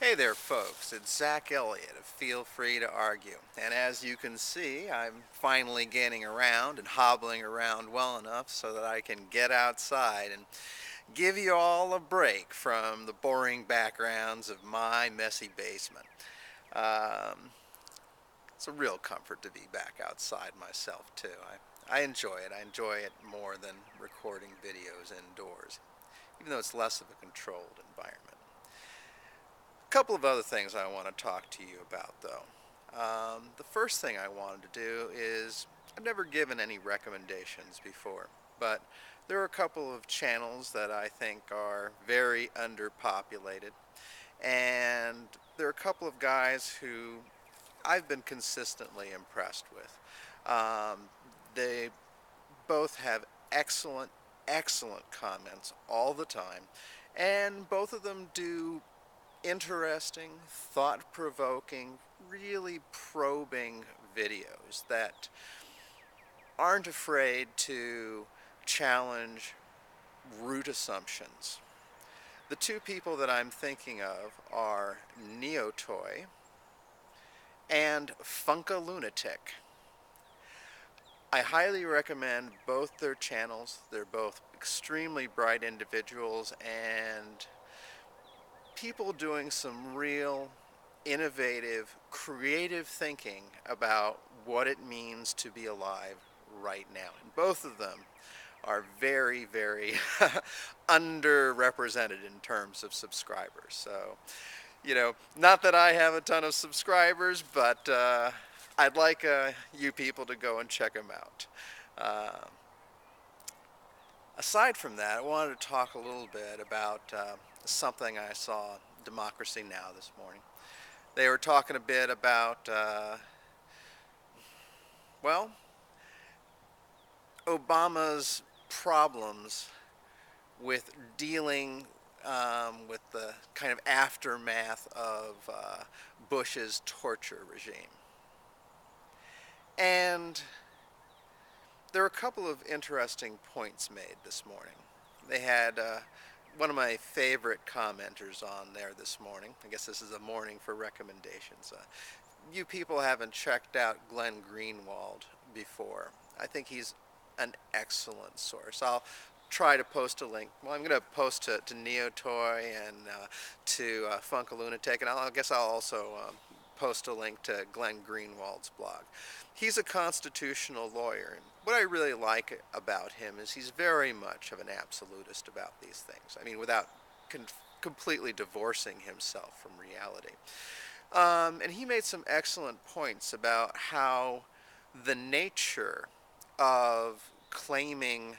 Hey there folks, it's Zach Elliott of Feel Free to Argue. And as you can see, I'm finally getting around and hobbling around well enough so that I can get outside and give you all a break from the boring backgrounds of my messy basement. Um, it's a real comfort to be back outside myself too. I enjoy it. I enjoy it more than recording videos indoors, even though it's less of a controlled environment. A couple of other things I want to talk to you about, though. The first thing I wanted to do is I've never given any recommendations before, but there are a couple of channels that I think are very underpopulated, and there are a couple of guys who I've been consistently impressed with. They both have excellent, excellent comments all the time, and both of them do interesting, thought-provoking, really probing videos that aren't afraid to challenge root assumptions. The two people that I'm thinking of are NEOTOY and FUNKALUNATIC. I highly recommend both their channels. They're both extremely bright individuals and people doing some real innovative, creative thinking about what it means to be alive right now. And both of them are very, very underrepresented in terms of subscribers. So, not that I have a ton of subscribers, but I'd like you people to go and check them out. Uh, Aside from that, I wanted to talk a little bit about something I saw Democracy Now! This morning. They were talking a bit about, well, Obama's problems with dealing with the kind of aftermath of Bush's torture regime. And there were a couple of interesting points made this morning. They had one of my favorite commenters on there this morning. I guess this is a morning for recommendations. You people haven't checked out Glenn Greenwald before. I think he's an excellent source. I'll try to post a link. Well, I'm going to post to NEOTOY and to FUNKALUNATIC, and I guess I'll also post a link to Glenn Greenwald's blog. He's a constitutional lawyer, and what I really like about him is he's very much of an absolutist about these things. I mean, without completely divorcing himself from reality. And he made some excellent points about how the nature of claiming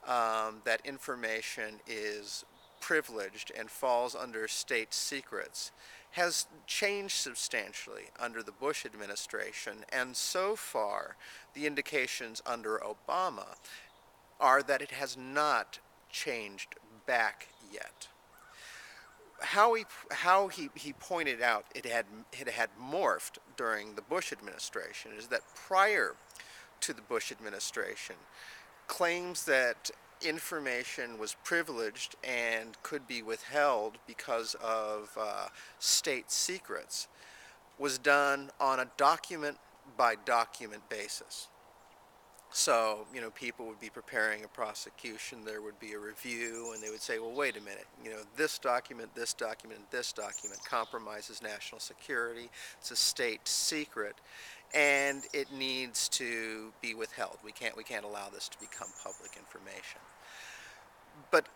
that information is privileged and falls under state secrets has changed substantially under the Bush administration, and so far the indications under Obama are that it has not changed back yet. How he pointed out it had morphed during the Bush administration is that prior to the Bush administration, claims that information was privileged and could be withheld because of state secrets was done on a document by document basis. So, people would be preparing a prosecution, there would be a review, and they would say, well, wait a minute, this document, this document, and this document compromises national security, it's a state secret, and it needs to be withheld. We can't allow this to become public information. But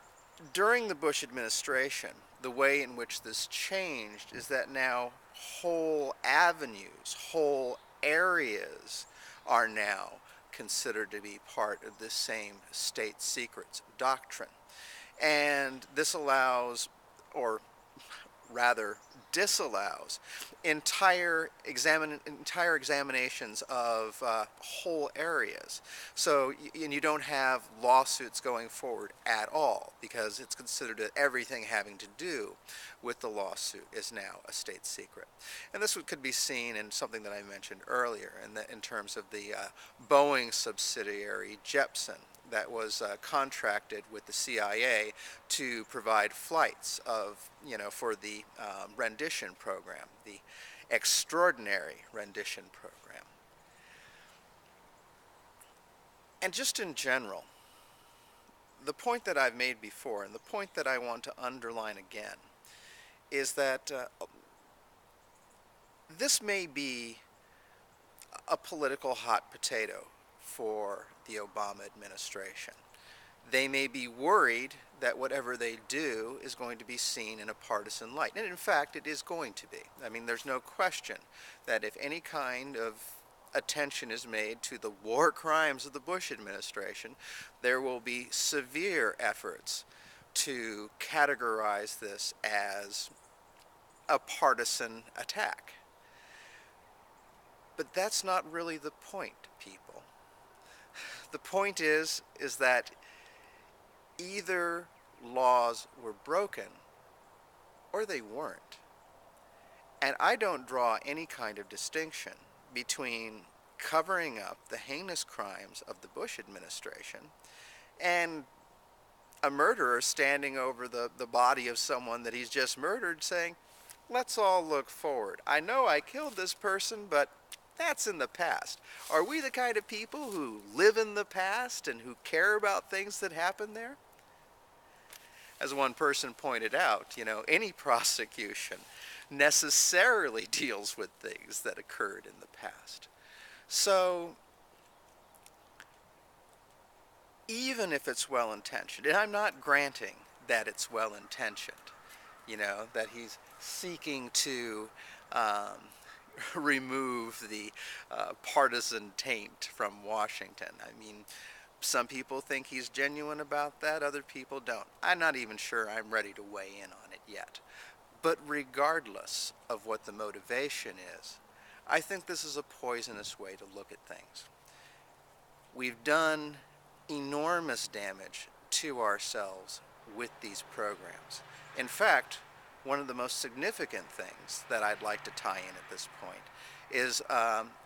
during the Bush administration, the way in which this changed is that now whole avenues, whole areas are now considered to be part of the same state secrets doctrine. And this allows, or rather disallows, entire examinations of whole areas. So, and you don't have lawsuits going forward at all because it's considered that everything having to do with the lawsuit is now a state secret. And this could be seen in something that I mentioned earlier in terms of the Boeing subsidiary Jepsen, that was contracted with the CIA to provide flights of, for the rendition program, the extraordinary rendition program. And just in general, the point that I've made before, and the point that I want to underline again, is that this may be a political hot potato for the Obama administration. They may be worried that whatever they do is going to be seen in a partisan light. And in fact, it is going to be. I mean, there's no question that if any kind of attention is made to the war crimes of the Bush administration, there will be severe efforts to categorize this as a partisan attack. But that's not really the point, people. The point is that either laws were broken or they weren't. And I don't draw any kind of distinction between covering up the heinous crimes of the Bush administration and a murderer standing over the body of someone that he's just murdered saying, let's all look forward. I know I killed this person, but that's in the past. Are we the kind of people who live in the past and who care about things that happened there? As one person pointed out, any prosecution necessarily deals with things that occurred in the past. So, even if it's well-intentioned, and I'm not granting that it's well-intentioned, that he's seeking to remove the partisan taint from Washington. I mean, some people think he's genuine about that, other people don't. I'm not even sure I'm ready to weigh in on it yet. But regardless of what the motivation is, I think this is a poisonous way to look at things. We've done enormous damage to ourselves with these programs. In fact, one of the most significant things that I'd like to tie in at this point is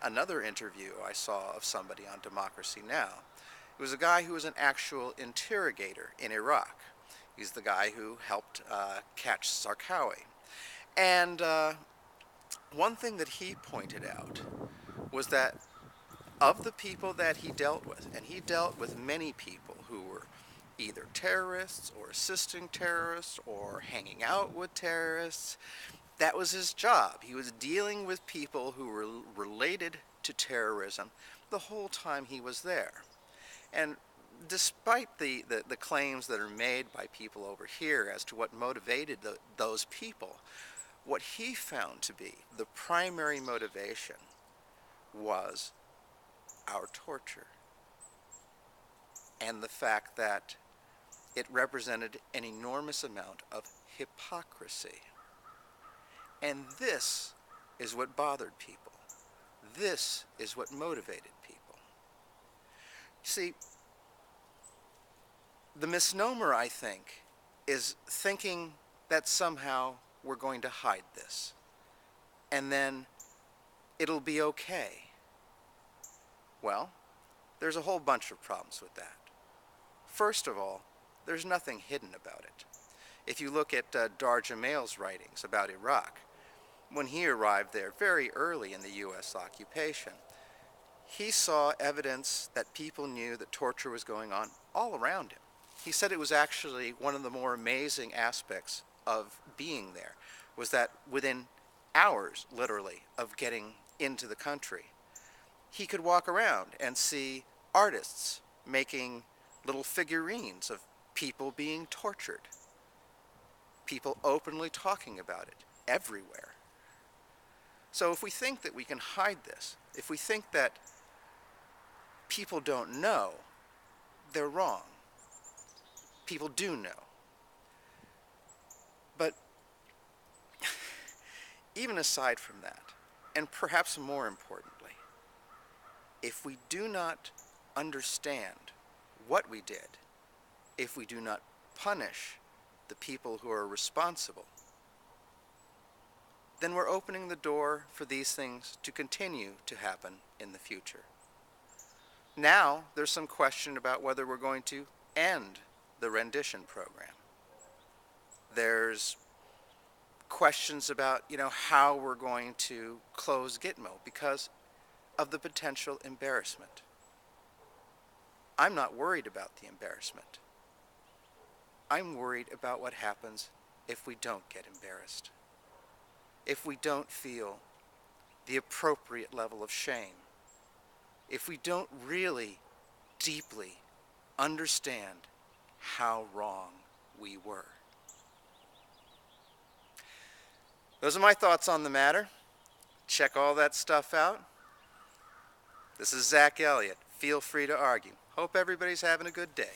another interview I saw of somebody on Democracy Now! It was a guy who was an actual interrogator in Iraq. He's the guy who helped catch Zarqawi. And one thing that he pointed out was that of the people that he dealt with, and he dealt with many people who were either terrorists or assisting terrorists or hanging out with terrorists. That was his job. He was dealing with people who were related to terrorism the whole time he was there. And despite the claims that are made by people over here as to what motivated those people, what he found to be the primary motivation was our torture and the fact that it represented an enormous amount of hypocrisy. And this is what bothered people. This is what motivated people. See, the misnomer, I think, is thinking that somehow we're going to hide this, and then it'll be okay. Well, there's a whole bunch of problems with that. First of all, there's nothing hidden about it. If you look at Dar Jamal's writings about Iraq, when he arrived there very early in the U.S. occupation, he saw evidence that people knew that torture was going on all around him. He said it was actually one of the more amazing aspects of being there, was that within hours, literally, of getting into the country, he could walk around and see artists making little figurines of people being tortured, people openly talking about it everywhere. So if we think that we can hide this, if we think that people don't know, they're wrong. People do know. But even aside from that, and perhaps more importantly, if we do not understand what we did, if we do not punish the people who are responsible, then we're opening the door for these things to continue to happen in the future. Now there's some question about whether we're going to end the rendition program. There's questions about, how we're going to close Gitmo because of the potential embarrassment. I'm not worried about the embarrassment. I'm worried about what happens if we don't get embarrassed. If we don't feel the appropriate level of shame. If we don't really deeply understand how wrong we were. Those are my thoughts on the matter. Check all that stuff out. This is Zach Elliott. Feel free to argue. Hope everybody's having a good day.